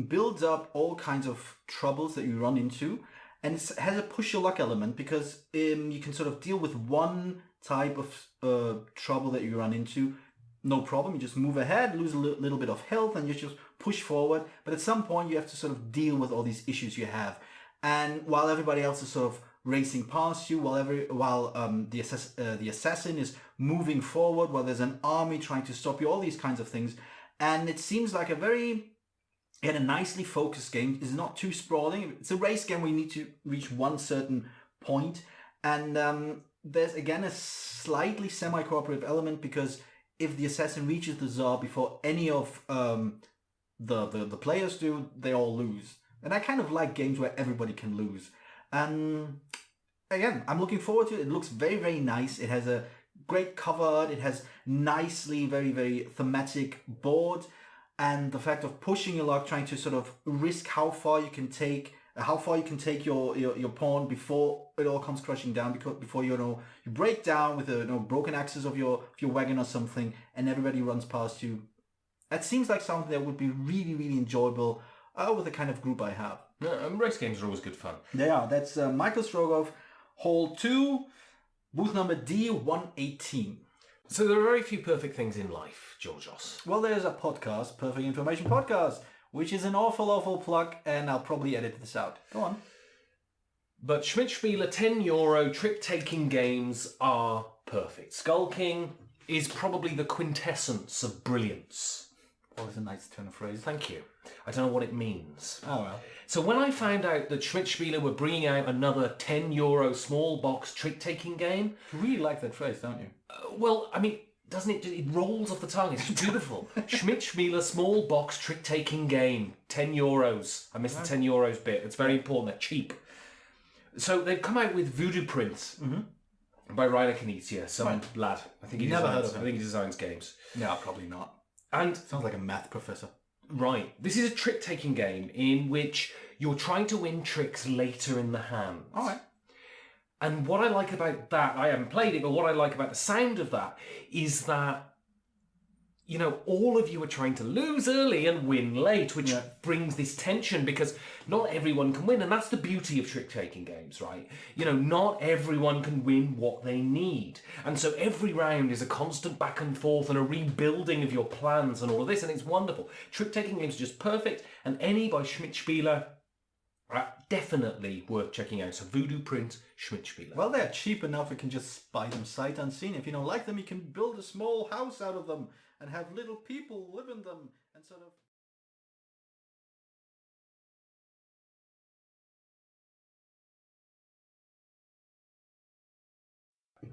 build up all kinds of troubles that you run into, and it has a push your luck element because you can sort of deal with one type of trouble that you run into. No problem. You just move ahead, lose a little bit of health, and you just push forward. But at some point, you have to sort of deal with all these issues you have, and while everybody else is sort of racing past you, while the assassin is moving forward, while there's an army trying to stop you, all these kinds of things. And it seems like a nicely focused game. It's not too sprawling. It's a race game where you need to reach one certain point. And there's again a slightly semi-cooperative element because if the assassin reaches the Tsar before any of the players do, they all lose. And I kind of like games where everybody can lose. And again, I'm looking forward to it. It looks very, very nice. It has a great cover art. It has nicely, very, very thematic board. And the fact of pushing your luck, trying to sort of risk how far you can take your pawn before it all comes crashing down, before you break down with the broken axis of your wagon or something, and everybody runs past you. That seems like something that would be really, really enjoyable with the kind of group I have. Race games are always good fun. They are. That's Michael Strogoff, Hall 2, booth number D118. So there are very few perfect things in life, Georgios. Well, there's a podcast, Perfect Information Podcast, which is an awful plug, and I'll probably edit this out. Go on. But Schmidt-Spieler €10 trick-taking games are perfect. Skull King is probably the quintessence of brilliance. Oh, it's a nice turn of phrase. Thank you. I don't know what it means. Oh, well. So when I found out that Schmidt-Spieler were bringing out another €10 small box trick-taking game... You really like that phrase, don't you? Well, I mean, doesn't it? It rolls off the tongue. It's beautiful. Schmidt-Spieler small box trick-taking game. €10. I missed the €10 bit. It's very important. They're cheap. So they've come out with Voodoo Prince by Rainer Knizia, some lad. I think he designs games. No, probably not. And sounds like a math professor. Right. This is a trick-taking game in which you're trying to win tricks later in the hand. All right. And what I like about that, I haven't played it, but what I like about the sound of that is that, all of you are trying to lose early and win late, which brings this tension because not everyone can win. And that's the beauty of trick-taking games, right? Not everyone can win what they need. And so every round is a constant back and forth and a rebuilding of your plans and all of this. And it's wonderful. Trick-taking games are just perfect. And any by Schmidt-Spieler are definitely worth checking out. So Voodoo Prince, Schmidt-Spieler. Well, they're cheap enough. You can just buy them sight unseen. If you don't like them, you can build a small house out of them and have little people live in them and sort of...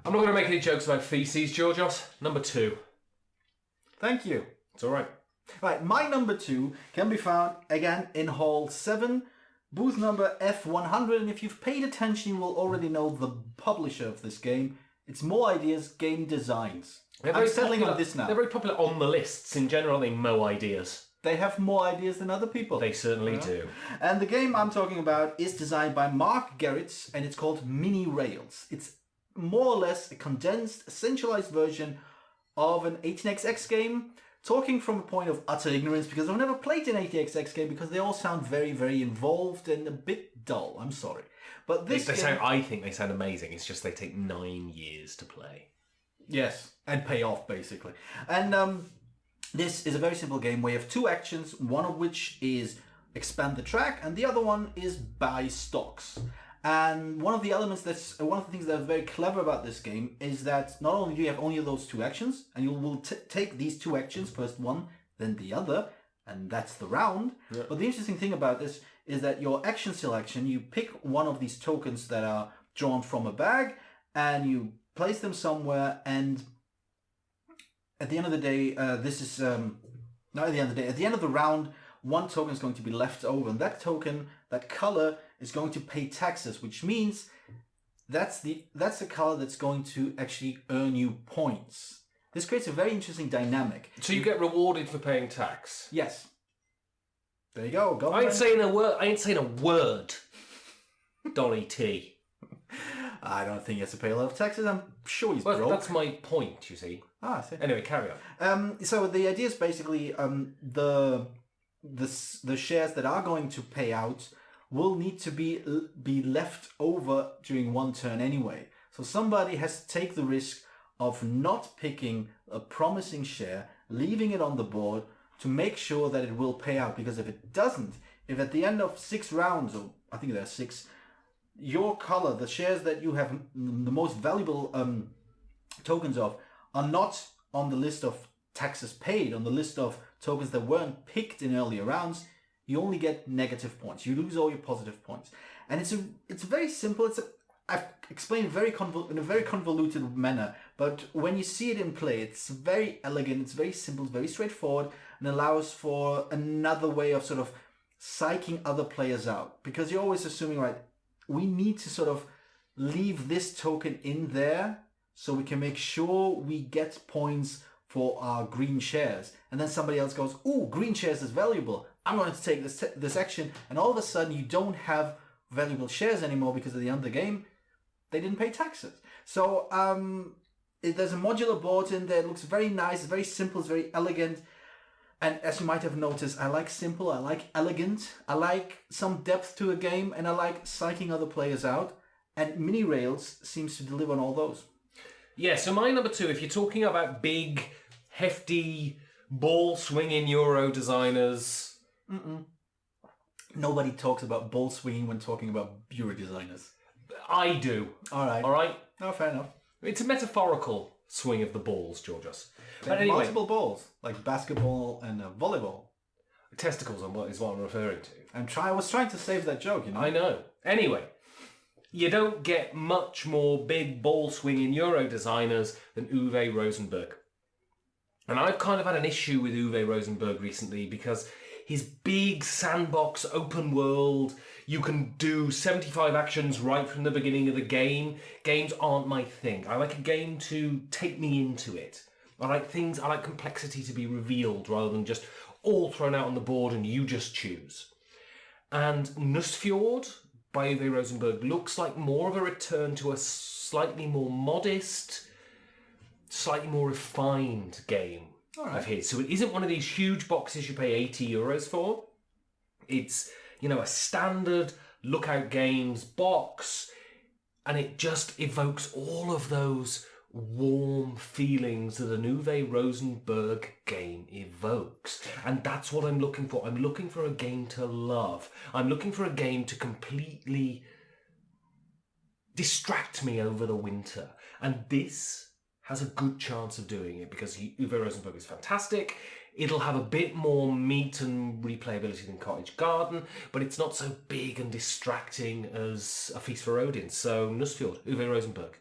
I'm not going to make any jokes about feces, Georgios. Number 2. Thank you. It's all right. Right, my number 2 can be found, again, in Hall 7, booth number F100, and if you've paid attention, you will already know the publisher of this game. It's More Ideas Game Designs. I'm settling on this now. They're very popular on the lists. In general, they Mo Ideas. They have more ideas than other people. They certainly do. And the game I'm talking about is designed by Mark Gerritz, and it's called Mini Rails. It's more or less a condensed, essentialized version of an 18xx game, talking from a point of utter ignorance, because I've never played an 18xx game, because they all sound very, very involved and a bit dull. I'm sorry. But this I think they sound amazing. It's just they take 9 years to play. Yes, and pay off, basically. And this is a very simple game where you have two actions, one of which is expand the track, and the other one is buy stocks. And one of the things that's very clever about this game is that not only do you have only those two actions, and you will take these two actions, first one, then the other, and that's the round. Yeah. But the interesting thing about this is that your action selection, you pick one of these tokens that are drawn from a bag, and you place them somewhere, and at the end of the day, at the end of the round, one token is going to be left over, and that token, that color, is going to pay taxes, which means that's the color that's going to actually earn you points. This creates a very interesting dynamic. So you get rewarded for paying tax? Yes. There you go. I ain't saying a word. Donny T. I don't think he has to pay a lot of taxes. I'm sure he's broke. That's my point, you see. I see. Anyway, carry on. So the idea is basically the shares that are going to pay out will need to be left over during one turn anyway. So somebody has to take the risk of not picking a promising share, leaving it on the board to make sure that it will pay out. Because if it doesn't, if at the end of 6 rounds, or I think there are 6, your color, the shares that you have the most valuable tokens of, are not on the list of taxes paid, on the list of tokens that weren't picked in earlier rounds, you only get negative points. You lose all your positive points. And it's very simple. I've explained in a very convoluted manner, but when you see it in play, it's very elegant, it's very simple, it's very straightforward, and allows for another way of sort of psyching other players out. Because you're always assuming, right, we need to sort of leave this token in there so we can make sure we get points for our green shares. And then somebody else goes, ooh, green shares is valuable. I'm going to take this action. And all of a sudden you don't have valuable shares anymore because at the end of the game, they didn't pay taxes. So there's a modular board in there. It looks very nice, very simple, it's very elegant. And as you might have noticed, I like simple, I like elegant, I like some depth to a game, and I like psyching other players out. And Mini Rails seems to deliver on all those. Yeah, so my number 2, if you're talking about big, hefty, ball-swinging Euro designers... Nobody talks about ball swinging when talking about Euro designers. I do. All right. All right? No, fair enough. It's a metaphorical swing of the balls, Georgios. But anyway, multiple balls, like basketball and volleyball. Testicles is what I'm referring to. I was trying to save that joke, you know. I know. Anyway, you don't get much more big ball swinging Euro designers than Uwe Rosenberg. And I've kind of had an issue with Uwe Rosenberg recently because his big sandbox open world, you can do 75 actions right from the beginning of the game. Games aren't my thing. I like a game to take me into it. I like complexity to be revealed rather than just all thrown out on the board and you just choose. And Nustfjord by Uwe Rosenberg looks like more of a return to a slightly more modest, slightly more refined game of his. So it isn't one of these huge boxes you pay €80 for. It's, a standard Lookout Games box, and it just evokes all of those warm feelings that an Uwe Rosenberg game evokes. And that's what I'm looking for. I'm looking for a game to love. I'm looking for a game to completely distract me over the winter. And this has a good chance of doing it because Uwe Rosenberg is fantastic. It'll have a bit more meat and replayability than Cottage Garden, but it's not so big and distracting as A Feast for Odin. So, Nustfjord, Uwe Rosenberg.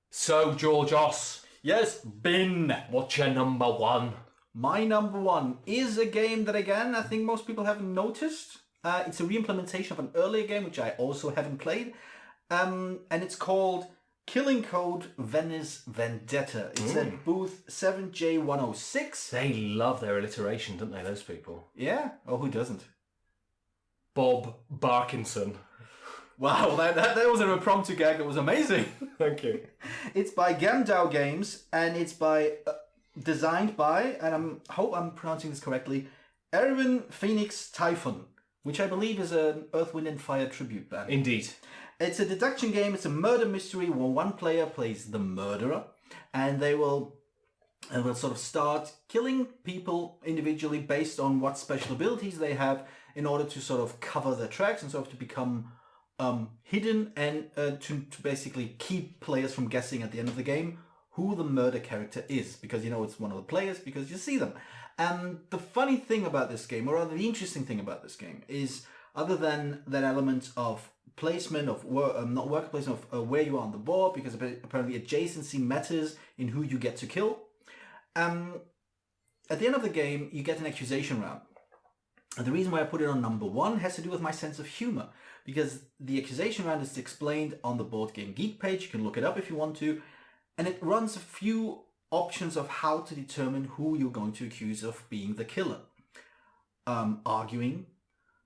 So, Georgios. Yes, Ben. What's your number 1? My number 1 is a game that, again, I think most people haven't noticed. It's a re-implementation of an earlier game, which I also haven't played. And it's called Killing Code Venice Vendetta. It's at booth 7J106. They love their alliteration, don't they, those people? Yeah? Oh, who doesn't? Bob Barkinson. Wow, that was an impromptu gag that was amazing. Thank you. It's by Gamdao Games, and it's designed by, and I hope I'm pronouncing this correctly, Erwin Phoenix Typhon, which I believe is an Earth, Wind and Fire tribute band. Indeed. It's a deduction game. It's a murder mystery where one player plays the murderer, and they will sort of start killing people individually based on what special abilities they have in order to sort of cover their tracks and sort of to become hidden and to basically keep players from guessing at the end of the game who the murder character is, because you know it's one of the players because you see them. And the funny thing about this game, or rather the interesting thing about this game, is other than that element of placement of not worker placement of where you are on the board, because apparently adjacency matters in who you get to kill. At the end of the game, you get an accusation round. And the reason why I put it on number 1 has to do with my sense of humor, because the accusation round is explained on the Board Game Geek page. You can look it up if you want to, and it runs a few options of how to determine who you're going to accuse of being the killer. Arguing,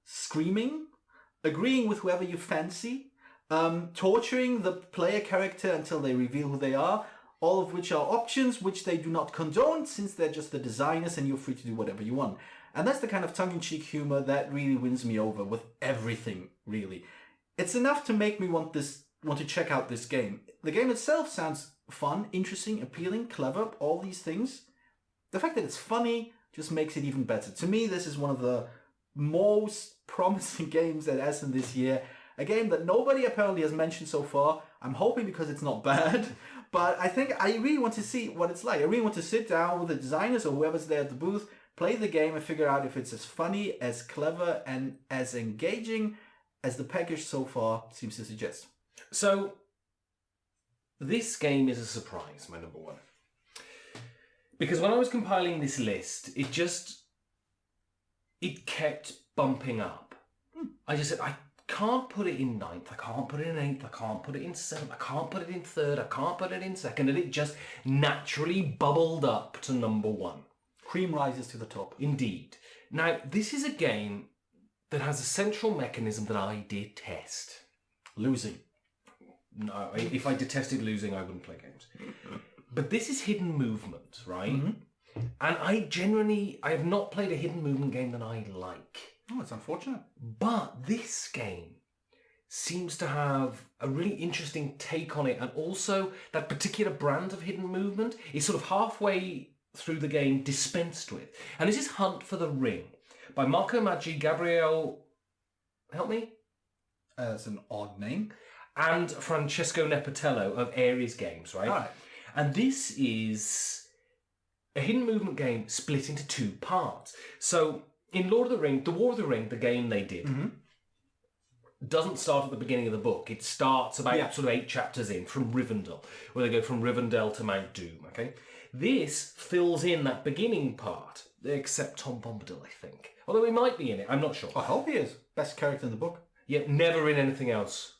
screaming, agreeing with whoever you fancy, torturing the player character until they reveal who they are, all of which are options which they do not condone since they're just the designers and you're free to do whatever you want. And that's the kind of tongue-in-cheek humor that really wins me over with everything, really. It's enough to make me want to check out this game. The game itself sounds fun, interesting, appealing, clever, all these things. The fact that it's funny just makes it even better. To me, this is one of the most promising games at Essen this year. A game that nobody apparently has mentioned so far. I'm hoping because it's not bad, but I think I really want to see what it's like. I really want to sit down with the designers or whoever's there at the booth, play the game and figure out if it's as funny, as clever, and as engaging as the package so far seems to suggest. So, this game is a surprise, my number 1. Because when I was compiling this list, it kept bumping up. I just said, I can't put it in 9th, I can't put it in 8th, I can't put it in 7th, I can't put it in 3rd, I can't put it in 2nd, and it just naturally bubbled up to number 1. Cream rises to the top. Indeed. Now, this is a game that has a central mechanism that I detest. Losing. No, if I detested losing, I wouldn't play games. But this is hidden movement, right? Mm-hmm. And I have not played a hidden movement game that I like. Oh, it's unfortunate. But this game seems to have a really interesting take on it, and also that particular brand of hidden movement is sort of halfway through the game dispensed with. And this is Hunt for the Ring by Marco Maggi, Gabriele, help me? That's an odd name. And Francesco Nepatello of Ares Games, right? All right. And this is a hidden movement game split into 2 parts. So in Lord of the Ring, The War of the Ring, the game they did, doesn't start at the beginning of the book. It starts about sort of 8 chapters in, from Rivendell, where they go from Rivendell to Mount Doom, okay? This fills in that beginning part, except Tom Bombadil, I think. Although he might be in it, I'm not sure. I hope he is. Best character in the book. Yet never in anything else.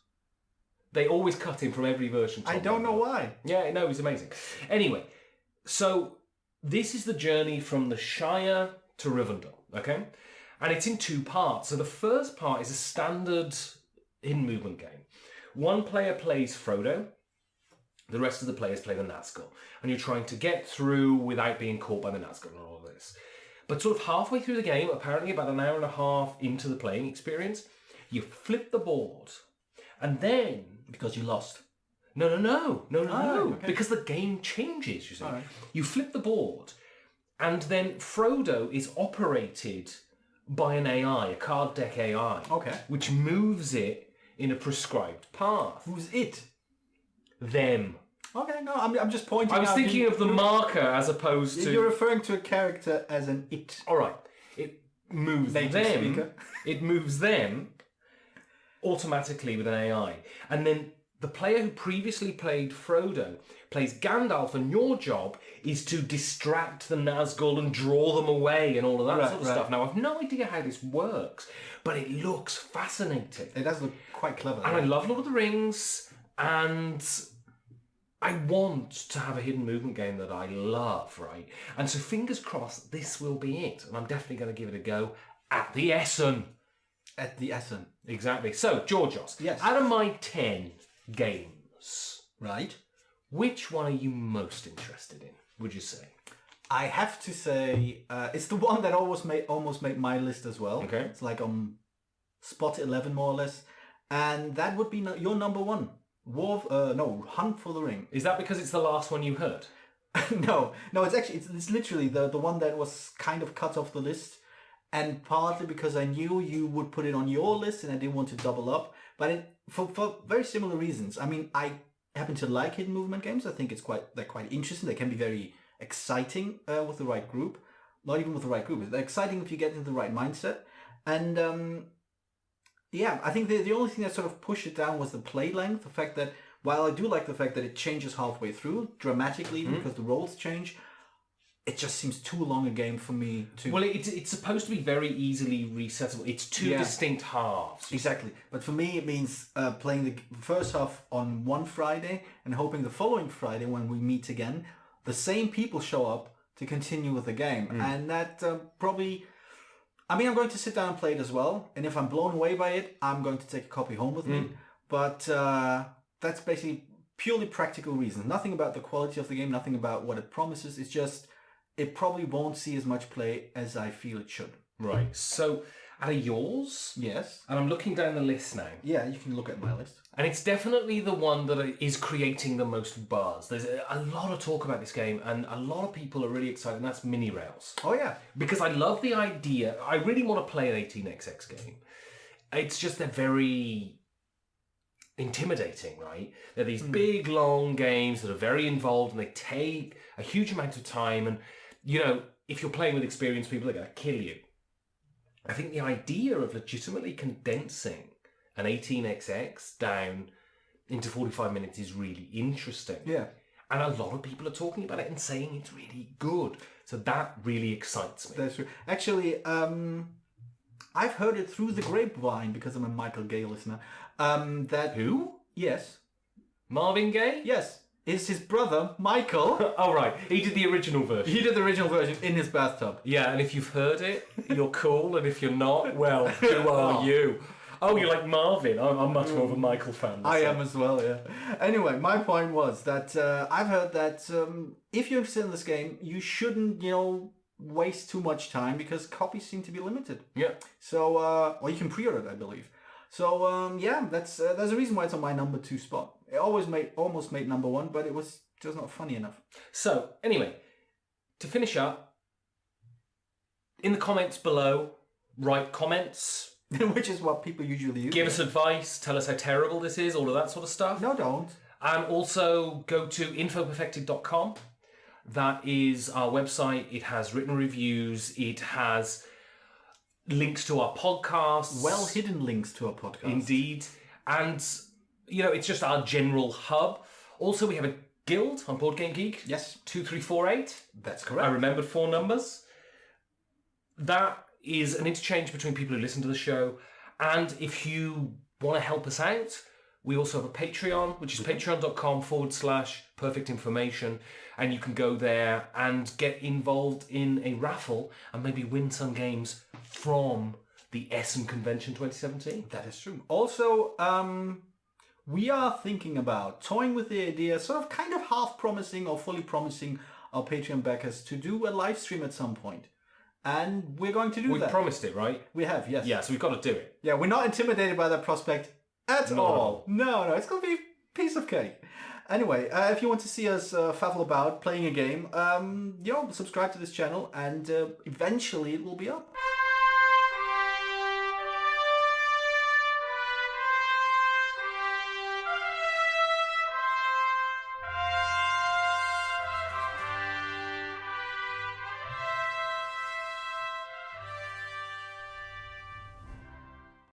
They always cut him from every version. I don't know why. Yeah, no, he's amazing. Anyway, so this is the journey from the Shire to Rivendell, okay? And it's in 2 parts. So the first part is a standard hidden movement game. One player plays Frodo. The rest of the players play the Nazgul. And you're trying to get through without being caught by the Nazgul and all of this. But sort of halfway through the game, apparently about an hour and a half into the playing experience, you flip the board. And then... Because you lost. No. Okay. Because the game changes, you see. Right. You flip the board, and then Frodo is operated by an AI, a card deck AI. Okay. Which moves it in a prescribed path. Who's it? Them. Okay, no, I'm just pointing out... I was thinking of the marker as opposed to... You're referring to a character as an it. All right. It moves Native them. speaker. It moves them automatically with an AI. And then the player who previously played Frodo plays Gandalf, and your job is to distract the Nazgul and draw them away and all of that sort of stuff. Now, I've no idea how this works, but it looks fascinating. It does look quite clever. And I love Lord of the Rings, and I want to have a hidden movement game that I love, right? And so fingers crossed this will be it, and I'm definitely going to give it a go at the Essen. At the Essen. Exactly. So, Georgios, yes. Out of my 10 games, right, which one are you most interested in, would you say? I have to say, it's the one that almost made my list as well. Okay. It's like on spot 11, more or less. And that would be your number one. Hunt for the Ring. Is that because it's the last one you heard? No, it's literally the one that was kind of cut off the list. And partly because I knew you would put it on your list and I didn't want to double up. But for very similar reasons. I mean, I happen to like hidden movement games. I think they're quite interesting. They can be very exciting with the right group. Not even with the right group. They're exciting if you get into the right mindset. And I think the only thing that sort of pushed it down was the play length. The fact that, while I do like the fact that it changes halfway through, dramatically, because the roles change, it just seems too long a game for me to... Well, it's supposed to be very easily resettable. It's two distinct halves. Exactly. But for me, it means playing the first half on one Friday and hoping the following Friday, when we meet again, the same people show up to continue with the game. And that probably... I mean, I'm going to sit down and play it as well. And if I'm blown away by it, I'm going to take a copy home with me. But that's basically purely practical reasons. Nothing about the quality of the game, nothing about what it promises. It's just... it probably won't see as much play as I feel it should. Right. So, out of yours... Yes. And I'm looking down the list now. Yeah, you can look at my list. And it's definitely the one that is creating the most buzz. There's a lot of talk about this game, and a lot of people are really excited, and that's mini rails. Oh, yeah. Because I love the idea. I really want to play an 18xx game. It's just they're very intimidating, right? They're these big, long games that are very involved, and they take a huge amount of time, and you know, if you're playing with experienced people, they're going to kill you. I think the idea of legitimately condensing an 18xx down into 45 minutes is really interesting. Yeah. And a lot of people are talking about it and saying it's really good. So that really excites me. That's true. Actually, I've heard it through the grapevine, because I'm a Michael Gay listener. That Who? Yes. Marvin Gaye? Yes. It's his brother, Michael. Oh, right. He did the original version. He did the original version in his bathtub. Yeah, and if you've heard it, you're cool. And if you're not, well, who are you? Oh, you like Marvin. I'm much more of a Michael fan. I am as well, yeah. Anyway, my point was that I've heard that if you're interested in this game, you shouldn't, waste too much time, because copies seem to be limited. Yeah. So, or you can pre-order it, I believe. So, that's there's a reason why it's on my number 2 spot. It almost made number 1, but it was just not funny enough. So, anyway, to finish up, in the comments below, write comments. Which is what people usually use. Give us advice, tell us how terrible this is, all of that sort of stuff. No, don't. And also go to infoperfected.com. That is our website. It has written reviews. It has links to our podcasts. Well hidden links to our podcast. Indeed. And, it's just our general hub. Also, we have a guild on Board Game Geek. Yes. 2348. That's correct. I remembered 4 numbers. That is an interchange between people who listen to the show. And if you want to help us out, we also have a Patreon, which is patreon.com/perfectinformation. And you can go there and get involved in a raffle and maybe win some games from the Essen Convention 2017. That is true. Also, we are thinking about toying with the idea, sort of kind of half promising or fully promising our Patreon backers to do a live stream at some point. And we're going to do that. We promised it, right? We have, yes. Yeah, so we've got to do it. Yeah, we're not intimidated by that prospect at all. No, it's going to be a piece of cake. Anyway, if you want to see us faffle about playing a game, subscribe to this channel, and eventually it will be up.